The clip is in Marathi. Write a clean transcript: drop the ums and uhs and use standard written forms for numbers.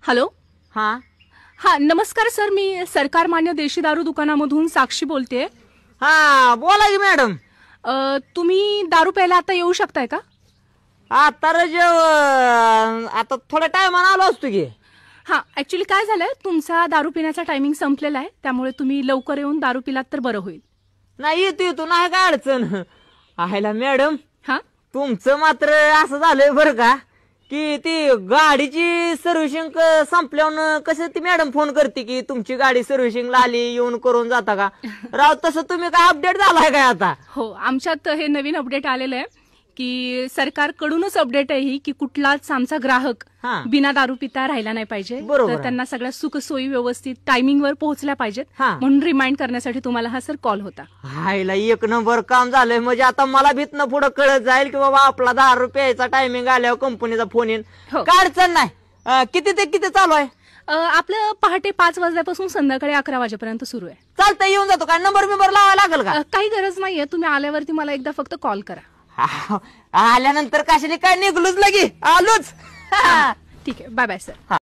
हॅलो. हा हा नमस्कार सर, मी सरकार मान्य देशी दारू दुकानामधून साक्षी बोलते. हा बोला की मॅडम. तुम्ही दारू प्यायला आता येऊ शकताय का? आता आता थोड्या टायमानं आलो असतो की. हा ऍक्च्युली काय झालंय, तुमचा दारू पिण्याचा टायमिंग संपलेला आहे, त्यामुळे तुम्ही लवकर येऊन दारू पिलात तर बरं होईल. नाही येतो नाही काय अडचण आहेला मॅडम. हा तुमचं मात्र असं झालंय बरं का की ती गाडीची सर्व्हिसिंग संपल्यावर कसं ती मॅडम फोन करते की तुमची गाडी सर्व्हिसिंगला आली, येऊन करून जाता का राव? तसं तुम्ही काय अपडेट झालाय काय आता? हो, आमच्यात हे नवीन अपडेट आलेलं आहे की सरकारकडूनच अपडेट आहे ही की कुठलाच आमचा ग्राहक बिना दारू पिता राहिला नाही पाहिजे. तर त्यांना सगळ्या सुखसोयी व्यवस्थित टायमिंगवर पोहोचल्या पाहिजेत, म्हणून रिमाइंड करण्यासाठी तुम्हाला हा सर कॉल होता. हायला एक नंबर काम झालंय. म्हणजे आता मला भीतनं पुढे कळत जाईल की बाबा आपला 10 प्यायचा टायमिंग आल्यावर कंपनीचा फोन येईल. काय अडचण नाही. किती ते किती चालू आहे आपलं? पहाटे 5 वाजल्यापासून संध्याकाळी 11 वाजेपर्यंत सुरू आहे. चालतंय, येऊन जातो. काय नंबर बिंबर लावायला लागेल का? काही गरज नाहीये, तुम्ही आल्यावरती मला एकदा फक्त कॉल करा. आल्यानंतर कशाने काय निघलोच लगे आलोच. ठीक आहे, बाय बाय सर.